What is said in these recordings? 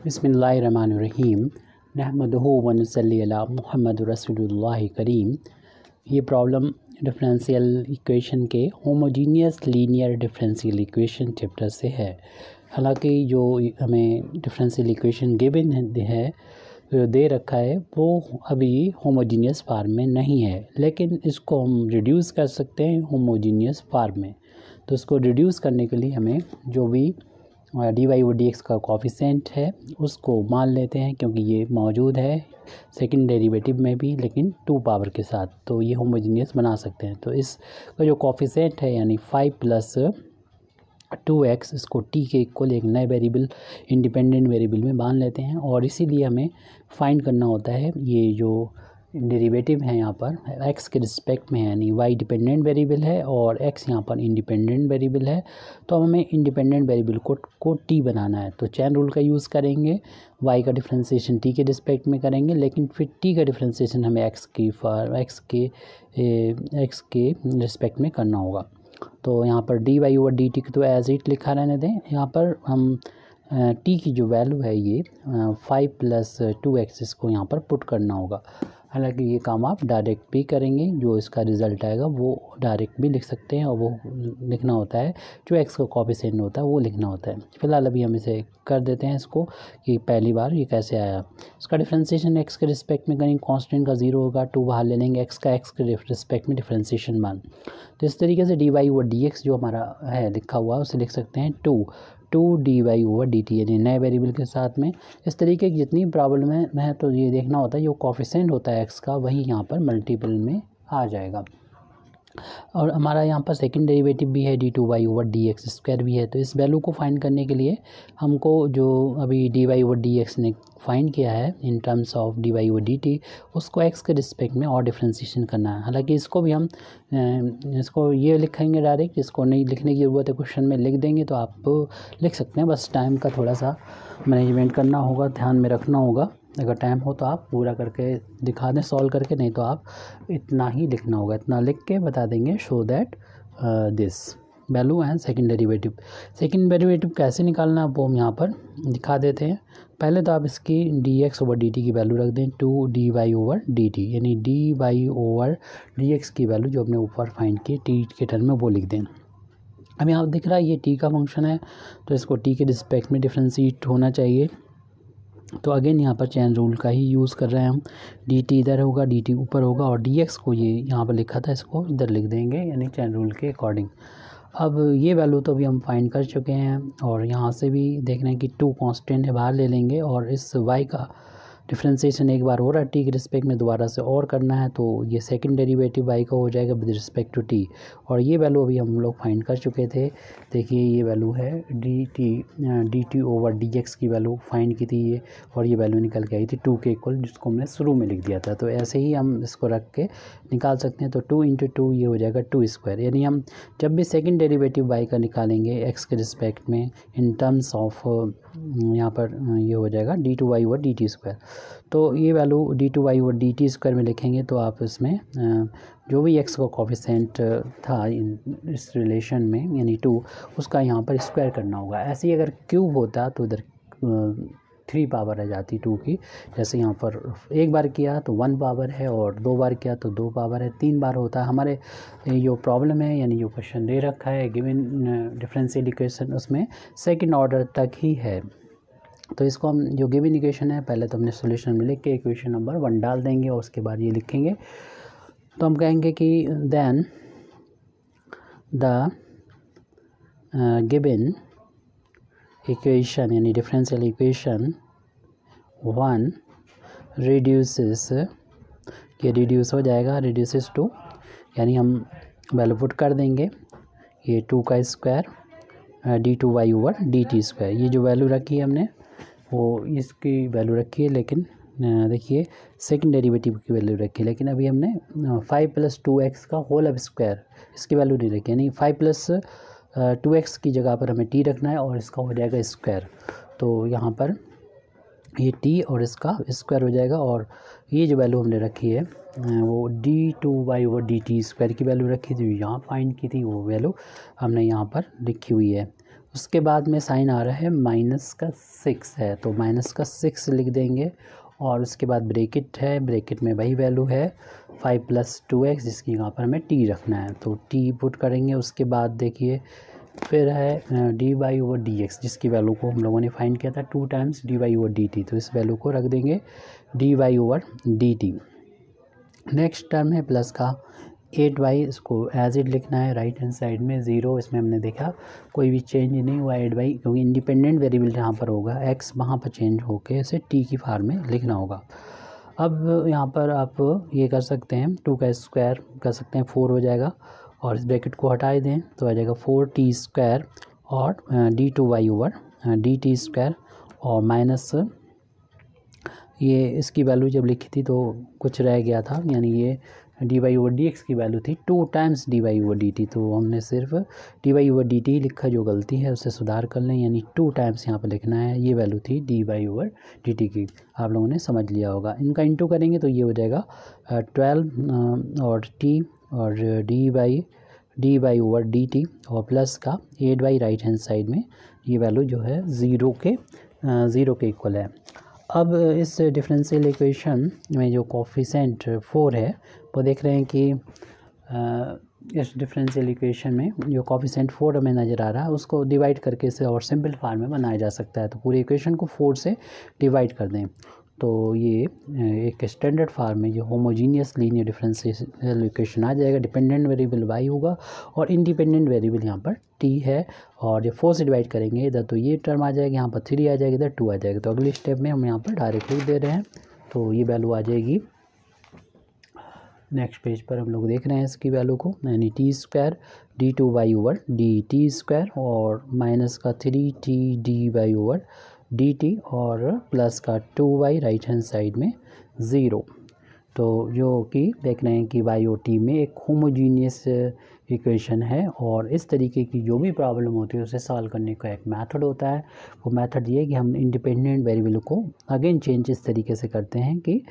बिस्मिल्लाहिर्रहमानिर्रहीम नहमदुहु व नसल्ली अला मुहम्मद रसूलुल्लाह करीम। ये प्रॉब्लम डिफरेंशियल इक्वेशन के homogeneous linear differential equation chapter से है। हालांकि जो हमें डिफरेंशियल इक्वेशन गिवन है दे रखा है वो अभी होमोजीनियस फार्म में नहीं है, लेकिन इसको हम रिड्यूस कर सकते हैं होमोजीनियस फार्म में। तो इसको रिड्यूस करने के लिए हमें जो भी डी वाई डी एक्स का कॉफिशेंट है उसको मान लेते हैं, क्योंकि ये मौजूद है सेकंड डेरिवेटिव में भी, लेकिन 2 पावर के साथ, तो ये होमोजीनियस बना सकते हैं। तो इसका जो कॉफिशेंट है यानी 5 + 2x, इसको t के इक्वल एक नए वेरिएबल इंडिपेंडेंट वेरिएबल में मान लेते हैं। और इसीलिए हमें फाइंड करना होता है ये जो डेरिवेटिव है यहाँ पर x के रिस्पेक्ट में है, यानी y डिपेंडेंट वेरिएबल है और x यहाँ पर इंडिपेंडेंट वेरिएबल है। तो हमें इंडिपेंडेंट वेरिएबल को t बनाना है, तो चेन रूल का यूज़ करेंगे। y का डिफरेंशिएशन t के रिस्पेक्ट में करेंगे, लेकिन फिर t का डिफरेंशिएशन हमें x के रिस्पेक्ट में करना होगा। तो यहाँ पर dy/dt को तो एज इट लिखा रहने दें। यहाँ पर हम t की जो वैल्यू है ये 5 + 2x इसको यहाँ पर पुट करना होगा। हालांकि ये काम आप डायरेक्ट भी करेंगे, जो इसका रिज़ल्ट आएगा वो डायरेक्ट भी लिख सकते हैं, और वो लिखना होता है जो x का कॉफिशेंट होता है वो लिखना होता है। फिलहाल अभी हम इसे कर देते हैं इसको कि पहली बार ये कैसे आया। इसका डिफरेंशिएशन x के रिस्पेक्ट में करेंगे, कांस्टेंट का 0 होगा, 2 बाहर ले लेंगे, x के रिस्पेक्ट में डिफरेंशिएशन मान। तो इस तरीके से dy/dx जो हमारा है लिखा हुआ उसे लिख सकते हैं 2 dy/dt, यानी नए वेरिएबल के साथ में। इस तरीके की जितनी प्रॉब्लम है तो ये देखना होता है जो कॉफिशेंट होता है x का वही यहाँ पर मल्टीपल में आ जाएगा। और हमारा यहाँ पर सेकंड डेरिवेटिव भी है d2y/dx² भी है। तो इस वैल्यू को फाइंड करने के लिए हमको जो अभी dy/dx ने फाइंड किया है इन टर्म्स ऑफ dy/dt उसको x के रिस्पेक्ट में और डिफरेंशिएशन करना है। हालांकि इसको भी हम इसको ये लिखेंगे डायरेक्ट, इसको नहीं लिखने की ज़रूरत है, क्वेश्चन में लिख देंगे तो आप लिख सकते हैं। बस टाइम का थोड़ा सा मैनेजमेंट करना होगा, ध्यान में रखना होगा। अगर टाइम हो तो आप पूरा करके दिखा दें सॉल्व करके, नहीं तो आप इतना ही लिखना होगा, इतना लिख के बता देंगे show that this value and second derivative कैसे निकालना है वो हम यहाँ पर दिखा देते हैं। पहले तो आप इसकी dx/dt की वैल्यू रख दें 2 dy/dt, यानी dy/dx की वैल्यू जो हमने ऊपर फाइंड की t के टर्म में वो लिख दें। अब यहाँ दिख रहा है ये t का फंक्शन है, तो इसको t के रिस्पेक्ट में डिफरेंशिएट होना चाहिए। तो अगेन यहाँ पर चेन रूल का ही यूज़ कर रहे हैं हम। dt इधर होगा, dt ऊपर होगा, और dx को ये यहाँ पर लिखा था इसको इधर लिख देंगे, यानी चेन रूल के अकॉर्डिंग। अब ये वैल्यू तो अभी हम फाइंड कर चुके हैं, और यहाँ से भी देख रहे हैं कि 2 कांस्टेंट है, बाहर ले लेंगे, और इस y का डिफरेंशिएशन एक बार हो रहा है t के रिस्पेक्ट में, दोबारा से और करना है, तो ये सेकंड डेरिवेटिव y का हो जाएगा विद रिस्पेक्ट टू t। और ये वैल्यू अभी हम लोग फाइंड कर चुके थे। देखिए ये वैल्यू है dt/dx की वैल्यू फाइंड की थी ये, और ये वैल्यू निकल के आई थी 2 के इक्वल, जिसको हमने शुरू में लिख दिया था। तो ऐसे ही हम इसको रख के निकाल सकते हैं। तो 2 × 2 ये हो जाएगा 2², यानी हम जब भी सेकंड डेरिवेटिव y का निकालेंगे x के रिस्पेक्ट में इन टर्म्स ऑफ यहाँ पर ये हो जाएगा d2y/dt²। तो ये वैल्यू d2y/dt² में लिखेंगे तो आप इसमें जो भी x का कॉफिशेंट था इस रिलेशन में यानी 2, उसका यहाँ पर स्क्वायर करना होगा। ऐसे ही अगर क्यूब होता तो उधर 3 पावर आ जाती 2 की। जैसे यहाँ पर एक बार किया तो 1 पावर है, और 2 बार किया तो 2 पावर है, 3 बार होता है। हमारे जो प्रॉब्लम है यानी जो क्वेश्चन दे रखा है गिवन डिफरेंशियल इक्वेशन उसमें सेकंड ऑर्डर तक ही है। तो इसको हम जो गिवन इक्वेशन है पहले तो हमने सॉल्यूशन में लिख के इक्वेशन नंबर 1 डाल देंगे, और उसके बाद ये लिखेंगे। तो हम कहेंगे कि देन द गिवन इक्वेशन यानी डिफरेंशियल इक्वेशन 1 रिड्यूसेस, ये रिड्यूस हो जाएगा, रिड्यूसेस टू, यानी हम वैल्यू पुट कर देंगे ये 2 का स्क्वायर d2y/dt²। ये जो वैल्यू रखी है हमने वो इसकी वैल्यू रखी है, लेकिन देखिए सेकंड डेरिवेटिव की वैल्यू रखी है, लेकिन अभी हमने 5 + 2x का होल स्क्वायर इसकी वैल्यू नहीं रखी, यानी 5 + 2x की जगह पर हमें t रखना है और इसका हो जाएगा स्क्वायर। तो यहाँ पर ये t और इसका स्क्वायर हो जाएगा, और ये जो वैल्यू हमने रखी है वो d2y/dt² की वैल्यू रखी थी, यहाँ फाइंड की थी वो वैल्यू हमने यहाँ पर लिखी हुई है। उसके बाद में साइन आ रहा है -6 है, तो -6 लिख देंगे और उसके बाद ब्रैकेट है, ब्रैकेट में वही वैल्यू है 5 + 2x जिसकी यहाँ पर हमें t रखना है, तो t पुट करेंगे। उसके बाद देखिए फिर है dy/dx जिसकी वैल्यू को हम लोगों ने फाइंड किया था 2 टाइम्स dy/dt, तो इस वैल्यू को रख देंगे dy/dt। नेक्स्ट टर्म है प्लस का 8y, इसको एज इट लिखना है राइट हैंड साइड में 0, इसमें हमने देखा कोई भी चेंज नहीं हुआ 8y, क्योंकि इंडिपेंडेंट वेरिएबल यहाँ पर होगा x वहाँ पर चेंज होके इसे t की फॉर्म में लिखना होगा। अब यहाँ पर आप ये कर सकते हैं 2 का स्क्वायर कर सकते हैं 4 हो जाएगा और इस ब्रैकेट को हटा दें तो आ जाएगा 4t² और d2y/dt² और माइनस ये इसकी वैल्यू जब लिखी थी तो कुछ रह गया था, यानी ये dy/dx की वैल्यू थी 2 टाइम्स dy/dt, तो हमने सिर्फ dy/dt लिखा, जो गलती है उसे सुधार कर लें, यानी 2 टाइम्स यहाँ पर लिखना है। ये वैल्यू थी dy/dt की, आप लोगों ने समझ लिया होगा। इनका इंटू करेंगे तो ये हो जाएगा 12 और t और dy/dt और प्लस का 8y राइट हैंड साइड में, ये वैल्यू जो है 0 के इक्वल है। अब इस डिफरेंशियल इक्वेशन में जो कोफिशिएंट 4 है वो देख रहे हैं कि इस डिफरेंशियल इक्वेशन में जो कोफिशिएंट 4 हमें नज़र आ रहा है उसको डिवाइड करके इसे और सिंपल फॉर्म में बनाया जा सकता है, तो पूरी इक्वेशन को 4 से डिवाइड कर दें तो ये एक स्टैंडर्ड फॉर्म में जो होमोजीनियस लीनियर डिफरेंशियल इक्वेशन आ जाएगा। डिपेंडेंट वेरिएबल y होगा और इंडिपेंडेंट वेरिएबल यहाँ पर t है, और जब 4 से डिवाइड करेंगे इधर तो ये टर्म आ जाएगी, यहाँ पर 3 आ जाएगी, इधर 2 आ जाएगा। तो अगले स्टेप में हम यहाँ पर डायरेक्ट लिख दे रहे हैं, तो ये वैल्यू आ जाएगी। नेक्स्ट पेज पर हम लोग देख रहे हैं इसकी वैल्यू को, यानी t² d2y/dt² और माइनस का 3t dy/dt और प्लस का 2y राइट हैंड साइड में 0, तो जो कि देख रहे हैं कि y और t में एक होमोजीनियस इक्वेशन है। और इस तरीके की जो भी प्रॉब्लम होती है उसे सॉल्व करने का एक मेथड होता है, वो मेथड ये है कि हम इंडिपेंडेंट वेरिएबल को अगेन चेंज इस तरीके से करते हैं कि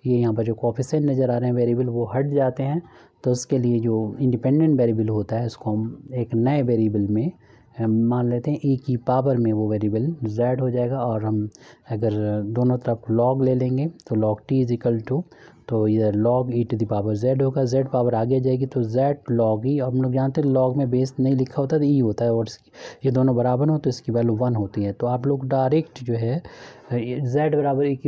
ये यहाँ पर जो कोफिशिएंट नज़र आ रहे हैं वेरिएबल वो हट जाते हैं, तो उसके लिए जो इंडिपेंडेंट वेरिएबल होता है उसको हम एक नए वेरिएबल में मान लेते हैं, e की पावर में वो वेरिएबल z हो जाएगा। और हम अगर दोनों तरफ log ले लेंगे तो log t = तो इधर log e⁻z होगा, z पावर आगे जाएगी तो z log e, हम लोग जानते हैं log में बेस नहीं लिखा होता तो e होता है, और ये दोनों बराबर हो तो इसकी वैल्यू 1 होती है। तो आप लोग डायरेक्ट जो है z बराबर t = e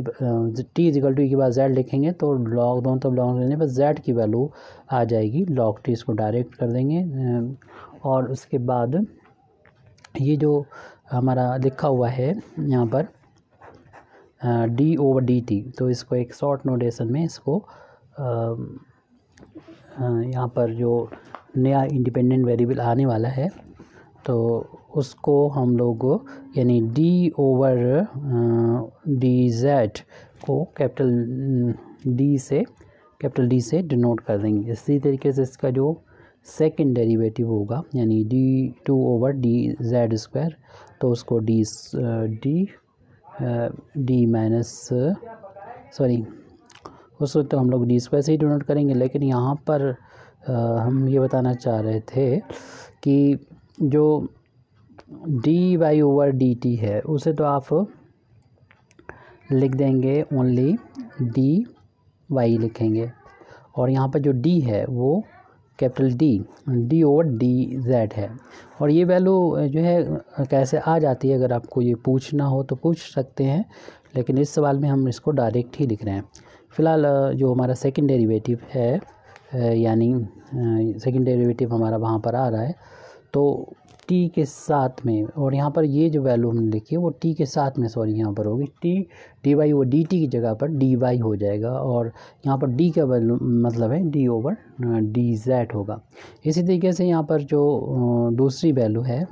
के बाद z लिखेंगे तो log दोनों तरफ log लेने पर z की वैल्यू आ जाएगी log t, इसको डायरेक्ट कर देंगे। और उसके बाद ये जो हमारा लिखा हुआ है यहाँ पर d/dt, तो इसको एक शॉर्ट नोटेशन में इसको यहाँ पर जो नया इंडिपेंडेंट वेरिएबल आने वाला है तो उसको हम लोग यानी d/dz को कैपिटल D से डिनोट कर देंगे। इसी तरीके से इसका जो सेकंड डेरिवेटिव होगा यानी d/dz², तो उसको उसको तो हम लोग d² से ही डिनोट करेंगे। लेकिन यहाँ पर हम ये बताना चाह रहे थे कि जो dy/dt है उसे तो आप लिख देंगे ओनली dy लिखेंगे, और यहाँ पर जो d है वो कैपिटल d/dz है। और ये वैल्यू जो है कैसे आ जाती है, अगर आपको ये पूछना हो तो पूछ सकते हैं, लेकिन इस सवाल में हम इसको डायरेक्ट ही लिख रहे हैं। फ़िलहाल जो हमारा सेकंड डेरिवेटिव है यानी सेकंड डेरिवेटिव हमारा वहाँ पर आ रहा है तो t के साथ में, और यहाँ पर ये जो वैल्यू हमने लिखी है वो t के साथ में यहाँ पर होगी, t dy/dt की जगह पर dy हो जाएगा, और यहाँ पर d का वैल्यू मतलब है d/dz होगा। इसी तरीके से यहाँ पर जो दूसरी वैल्यू है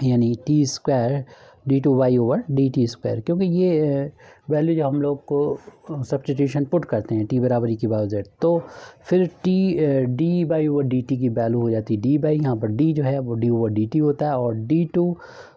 यानी t² d2y/dt², क्योंकि ये वैल्यू जो हम लोग को सब्स्टिट्यूशन पुट करते हैं t = e⁻z, तो फिर d/dt की वैल्यू हो जाती है dy, यहाँ पर d जो है वो d/dt होता है, और d2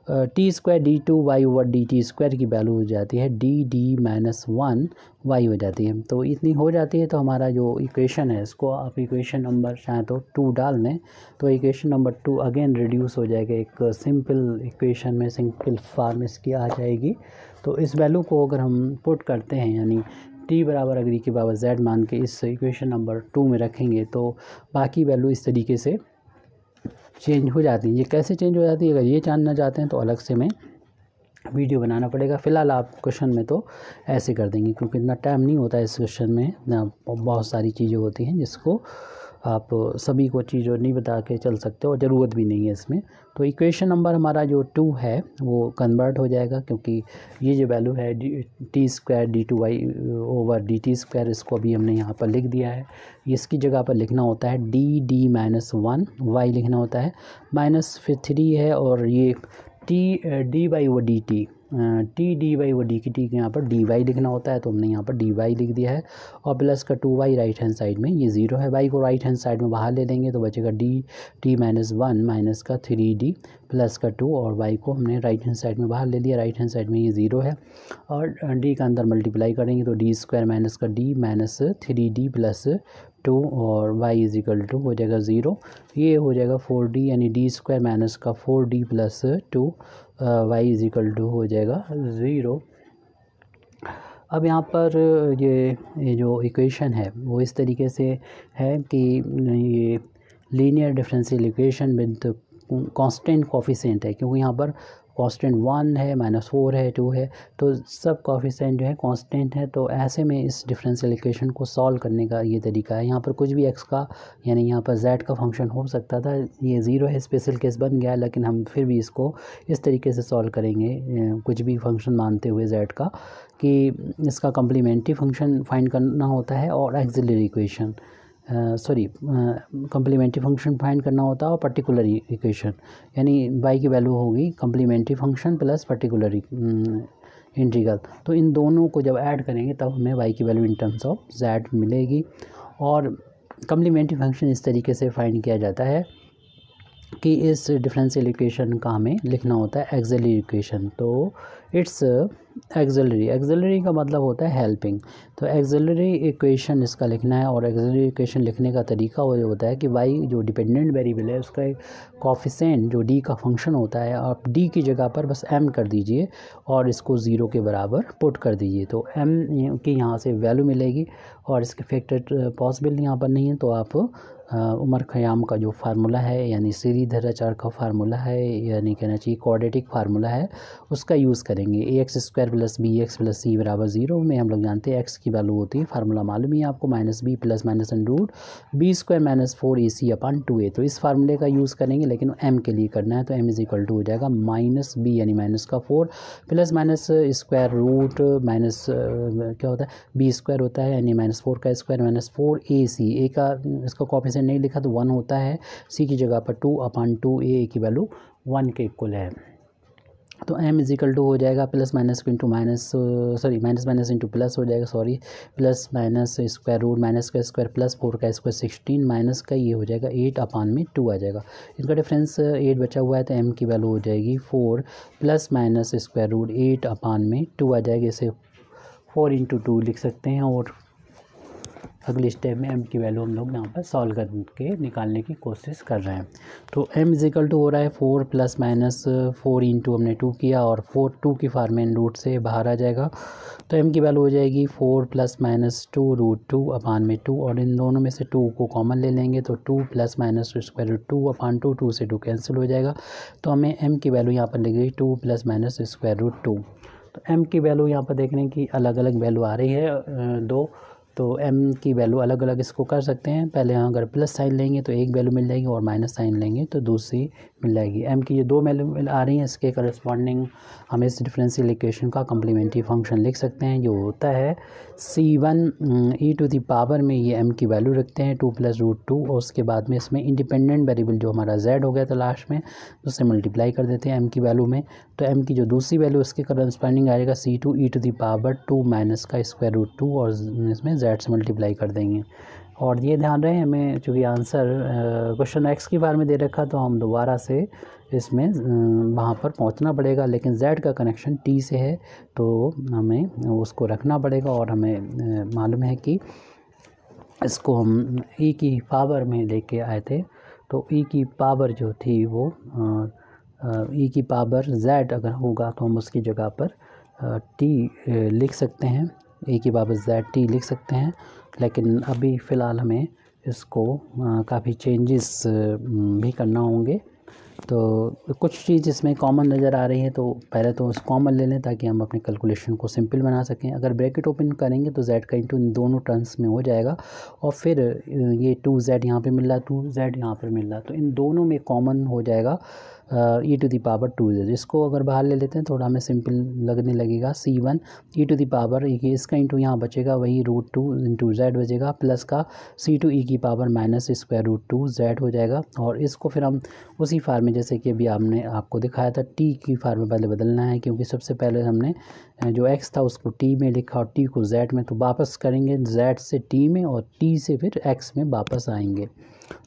T square D two Y over D T square की वैल्यू हो जाती है D D minus one Y हो जाती है। तो इतनी हो जाती है तो हमारा जो इक्वेशन है इसको आप इक्वेशन नंबर चाहे तो 2 डाल लें तो इक्वेशन नंबर 2 अगेन रिड्यूस हो जाएगा एक सिंपल इक्वेशन में, सिंपल फॉर्म इसकी आ जाएगी। तो इस वैल्यू को अगर हम पुट करते हैं यानी टी बराबर अगर के बराबर जेड मान के इस इक्वेशन नंबर 2 में रखेंगे तो बाकी वैल्यू इस तरीके से चेंज हो जाती है। ये कैसे चेंज हो जाती है अगर ये जानना चाहते हैं तो अलग से मैं वीडियो बनाना पड़ेगा। फ़िलहाल आप क्वेश्चन में तो ऐसे कर देंगे क्योंकि इतना टाइम नहीं होता है इस क्वेश्चन में, बहुत सारी चीज़ें होती हैं जिसको आप सभी को चीज़ों नहीं बता के चल सकते और ज़रूरत भी नहीं है इसमें। तो इक्वेशन नंबर हमारा जो 2 है वो कन्वर्ट हो जाएगा क्योंकि ये जो वैल्यू है T square D two Y over D T square इसको अभी हमने यहाँ पर लिख दिया है। इसकी जगह पर लिखना होता है D D minus one Y लिखना होता है, माइनस फिर 3 है और ये T D Y over D T T D Y over D की टी के यहाँ पर डी वाई लिखना होता है तो हमने यहाँ पर डी वाई लिख दिया है और प्लस का 2y राइट हैंड साइड में, ये 0 है, y को राइट हैंड साइड में बाहर ले लेंगे तो बचेगा D T minus one minus का 3d प्लस का 2 और y को हमने राइट हैंड साइड में बाहर ले लिया, राइट हैंड साइड में ये 0 है और d का अंदर मल्टीप्लाई करेंगे तो डी स्क्वायर माइनस का d माइनस 3d प्लस 2 और y इज इक्वल टू हो जाएगा 0, ये हो जाएगा 4d यानी डी स्क्वायर माइनस का 4d plus 2 y is equal to हो जाएगा 0। अब यहाँ पर ये जो इक्वेशन है वो इस तरीके से है कि ये linear differential equation with constant coefficient है क्योंकि यहाँ पर कांस्टेंट 1 है, -4 है, 2 है, तो सब कोफिशिएंट जो है कांस्टेंट है। तो ऐसे में इस डिफरेंशियल इक्वेशन को सॉल्व करने का ये तरीका है। यहाँ पर कुछ भी x का यानी यहाँ पर z का फंक्शन हो सकता था, ये 0 है, स्पेशल केस बन गया, लेकिन हम फिर भी इसको इस तरीके से सॉल्व करेंगे कुछ भी फंक्शन मानते हुए z का कि इसका कम्प्लीमेंट्री फंक्शन फाइंड करना होता है और auxiliary equation complementary function find करना होता है और पर्टिकुलर इक्वेशन यानी y की वैल्यू होगी complementary function plus particular integral. तो इन दोनों को जब ऐड करेंगे तब हमें y की value in terms of z मिलेगी और कम्प्लीमेंट्री फंक्शन इस तरीके से फाइंड किया जाता है कि इस डिफरेंशियल इक्वेशन का हमें लिखना होता है एक्सिलरी इक्वेशन। तो इट्स एक्सिलरी का मतलब होता है हेल्पिंग, तो एक्सिलरी इक्वेशन इसका लिखना है और एक्सिलरी इक्वेशन लिखने का तरीका वो होता है कि y जो डिपेंडेंट वेरिएबल है उसका एक कोफिशिएंट जो d का फंक्शन होता है आप d की जगह पर बस m कर दीजिए और इसको 0 के बराबर पुट कर दीजिए तो m की यहाँ से वैल्यू मिलेगी और इसके फैक्टर पॉसिबल यहाँ पर नहीं है। तो आप उमर ख़याम का जो फार्मूला है यानी श्रीधराचार्य का फार्मूला है यानी कहना चाहिए क्वाड्रेटिक फार्मूला है उसका यूज़ करेंगे। ax square plus B X plus C बराबर 0 में हम लोग जानते हैं x की वैल्यू होती है, फार्मूला मालूम ही है आपको, -b plus minus root B square minus 4ac upon 2a। तो इस फार्मूले का यूज़ करेंगे लेकिन m के लिए करना है तो m इज इक्वल टू हो जाएगा -b यानी माइनस का 4 plus minus square root minus क्या होता है b स्क्वायर होता है यानी -4 का स्क्वायर माइनस 4ac, a का इसका कॉपी नहीं लिखा तो 1 होता है, c की जगह पर 2 अपॉन 2a की वैल्यू 1 के इक्वल है। तो m इज इक्वल टू हो जाएगा plus minus into minus minus into plus हो जाएगा plus minus square root minus का स्क्वायर प्लस 4 का स्क्वायर 16 माइनस का ये हो जाएगा 8 अपॉन में 2 आ जाएगा, इनका डिफरेंस 8 बचा हुआ है तो m की वैल्यू हो जाएगी 4 plus minus square root 8 upon में 2 आ जाएगा। इसे 4 इंटू 2 लिख सकते हैं और अगले स्टेप में m की वैल्यू हम लोग यहाँ पर सॉल्व करके निकालने की कोशिश कर रहे हैं। तो m इज इक्वल टू हो रहा है 4 प्लस माइनस 4 इंटू हमने 2 किया और 2 की फॉर्म में रूट से बाहर आ जाएगा तो m की वैल्यू हो जाएगी 4 प्लस माइनस 2 रूट 2 अपॉन में 2 और इन दोनों में से 2 को कॉमन ले लेंगे तो 2 plus minus square root 2 upon 2, 2 से 2 कैंसिल हो जाएगा तो हमें m की वैल्यू यहाँ पर लग गई 2 प्लस माइनस स्क्वायर रूट 2। तो m की वैल्यू यहाँ पर देखने की अलग अलग वैल्यू आ रही है दो, तो m की वैल्यू अलग अलग इसको कर सकते हैं। पहले अगर प्लस साइन लेंगे तो एक वैल्यू मिल जाएगी और माइनस साइन लेंगे तो दूसरी मिल जाएगी। m की ये 2 वैल्यू आ रही हैं, इसके करस्पॉन्डिंग हम इस डिफरेंशियल इक्वेशन का कम्प्लीमेंट्री फंक्शन लिख सकते हैं जो होता है c1 e to the power में ये m की वैल्यू रखते हैं 2 प्लस रूट 2 और उसके बाद में इसमें इंडिपेंडेंट वेरिएबल जो हमारा z हो गया था लास्ट में उससे मल्टीप्लाई कर देते हैं m की वैल्यू में। तो m की जो दूसरी वैल्यू उसके करस्पॉन्डिंग आएगा c2 e to the power 2 minus का स्क्वायर रूट 2 और इसमें z से मल्टीप्लाई कर देंगे और ये ध्यान रहे हमें चूँकि आंसर क्वेश्चन एक्स की बार में दे रखा तो हम दोबारा से इसमें वहाँ पर पहुँचना पड़ेगा, लेकिन z का कनेक्शन t से है तो हमें उसको रखना पड़ेगा। और हमें मालूम है कि इसको हम e की पावर में लेके आए थे, तो e की पावर जो थी वो e की पावर z अगर होगा तो हम उसकी जगह पर t लिख सकते हैं, e की पावर z t लिख सकते हैं। लेकिन अभी फ़िलहाल हमें इसको काफ़ी चेंजेस भी करना होंगे। तो कुछ चीज़ इसमें कॉमन नज़र आ रही है, तो पहले तो उस कॉमन ले लें ताकि हम अपने कैलकुलेशन को सिंपल बना सकें। अगर ब्रैकेट ओपन करेंगे तो z का इंटू इन दोनों टर्म्स में हो जाएगा, और फिर ये 2z यहाँ पे मिल रहा है, 2z यहाँ पर मिल रहा है, तो इन दोनों में कॉमन हो जाएगा e to the power 2z। इसको अगर बाहर ले लेते हैं थोड़ा हमें सिंपल लगने लगेगा। c1 e to the power इसका इंटू यहाँ बचेगा वही √2 इंटू z बचेगा, प्लस का c2 e की power minus square root 2z हो जाएगा। और इसको फिर हम उसी फार्म में जैसे कि अभी आपने आपको दिखाया था t की फार्म में पहले बदलना है, क्योंकि सबसे पहले हमने जो x था उसको t में लिखा और t को z में, तो वापस करेंगे z से t में और t से फिर x में वापस आएंगे।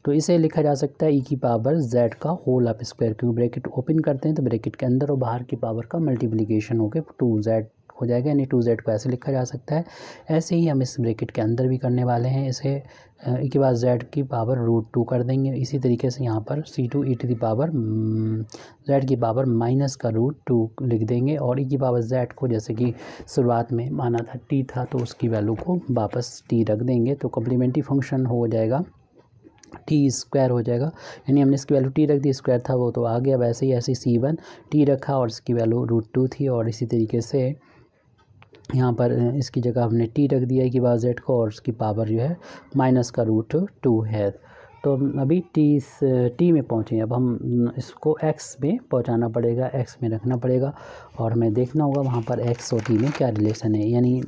तो इसे लिखा जा सकता है e की पावर z का होल ऑफ स्क्वायर, क्योंकि ब्रैकेट ओपन करते हैं तो ब्रैकेट के अंदर और बाहर की पावर का मल्टीप्लिकेशन होकर 2z हो जाएगा, यानी 2z को ऐसे लिखा जा सकता है। ऐसे ही हम इस ब्रैकेट के अंदर भी करने वाले हैं, इसे e के बाद z की पावर √2 कर देंगे। इसी तरीके से यहाँ पर c2 e to the power z की पावर माइनस का √2 लिख देंगे, और e की पावर z को जैसे कि शुरुआत में माना था t था तो उसकी वैल्यू को वापस t रख देंगे, तो कम्प्लीमेंट्री फंक्शन हो जाएगा टी स्क्वायर हो जाएगा। यानी हमने इसकी वैल्यू टी रख दी, स्क्वायर था वो तो आ गया, वैसे ही ऐसे c1 टी रखा और इसकी वैल्यू √2 थी, और इसी तरीके से यहाँ पर इसकी जगह हमने टी रख दिया कि बार z को, और उसकी पावर जो है माइनस का √2 है। तो अभी टी में पहुँचे, अब हम इसको x में पहुँचाना पड़ेगा, x में रखना पड़ेगा, और हमें देखना होगा वहाँ पर x और t में क्या रिलेशन है। यानी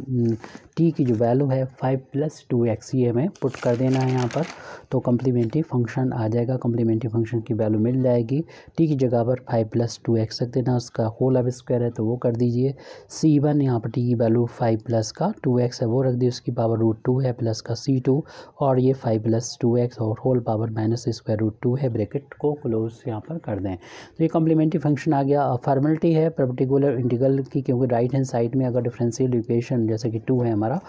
t की जो वैल्यू है 5 + 2x ये हमें पुट कर देना है यहाँ पर, तो कम्प्लीमेंट्री फंक्शन आ जाएगा। कम्प्लीमेंट्री फंक्शन की वैल्यू मिल जाएगी, t की जगह पर 5 + 2x रख देना, उसका होल ऑफ स्क्वायर है तो वो कर दीजिए। c1 यहाँ पर t की वैल्यू 5 + का 2x है वो रख दी, उसकी पावर √2 है, प्लस का c2 और ये 5 + 2x और होल पावर माइनस स्क्वायर √2 है। ब्रैकेट को क्लोज यहाँ पर कर दें, तो ये कम्प्लीमेंट्री फंक्शन आ गया। फॉर्मेलिटी है पर्टिकुलर इंटीग्रल की, क्योंकि राइट हैंड साइड में अगर डिफरेंशियल इक्वेशन जैसे कि 2 है हमारा,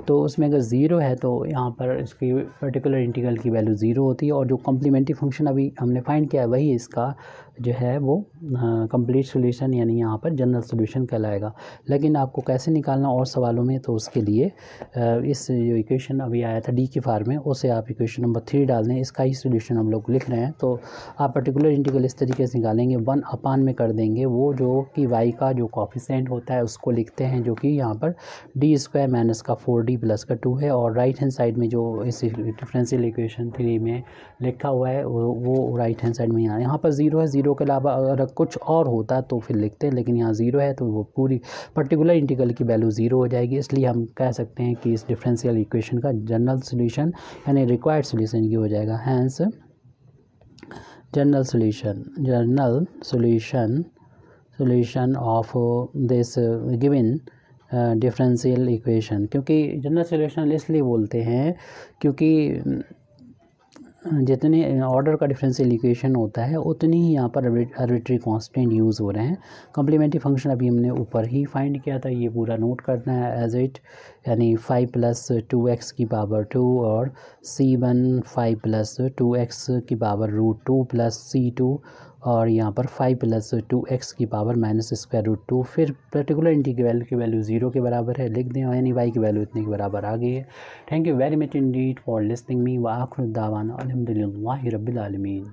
तो उसमें अगर 0 है तो यहाँ पर इसकी पर्टिकुलर इंटीग्रल की वैल्यू 0 होती है, और जो कम्प्लीमेंट्री फंक्शन अभी हमने फाइंड किया है वही इसका जो है वो कंप्लीट सॉल्यूशन यानी यहाँ पर जनरल सॉल्यूशन कहलाएगा। लेकिन आपको कैसे निकालना और सवालों में, तो उसके लिए इस जो इक्वेशन अभी आया था डी की फार्म में, उसे आप इक्वेशन नंबर 3 डाल दें, इसका ही सॉल्यूशन हम लोग लिख रहे हैं। तो आप पर्टिकुलर इंटीग्रल इस तरीके से निकालेंगे, 1 में कर देंगे, वो जो कि y का जो कॉफिशेंट होता है उसको लिखते हैं, जो कि यहाँ पर d² माइनस का 4d प्लस का 2 है, और राइट हैंड साइड में जो इस डिफरेंशियल इक्वेशन 3 में लिखा हुआ है वो राइट हैंड साइड में यहाँ पर 0 है। 0 के अलावा अगर कुछ और होता तो फिर लिखते हैं, लेकिन यहाँ 0 है तो वो पूरी पर्टिकुलर इंटीग्रल की वैल्यू 0 हो जाएगी। इसलिए हम कह सकते हैं कि इस डिफरेंशियल इक्वेशन का जनरल सॉल्यूशन यानी रिक्वायर्ड सॉल्यूशन ये हो जाएगा। Hence general solution of this given differential equation. क्योंकि जनरल सॉल्यूशन इसलिए बोलते हैं क्योंकि जितने ऑर्डर का डिफरेंशियल इक्वेशन होता है उतनी ही यहाँ पर आर्बिट्री कांस्टेंट यूज़ हो रहे हैं। कम्प्लीमेंट्री फंक्शन अभी हमने ऊपर ही फाइंड किया था, ये पूरा नोट करना है एज इट, यानी 5 + 2x की पावर 2 और c1 5 + 2x की पावर √2 प्लस c2 और यहाँ पर 5 + 2x की पावर माइनस स्क्वायर √2। फिर पर्टिकुलर इंटीग्रल की वैल्यू 0 के बराबर है, लिख दें, यानी y की वैल्यू इतने के बराबर आ गई है। Thank you very much Indeed for listening me व आखिर दावाना अल्हम्दुलिल्लाहि रब्बिल आलमीन।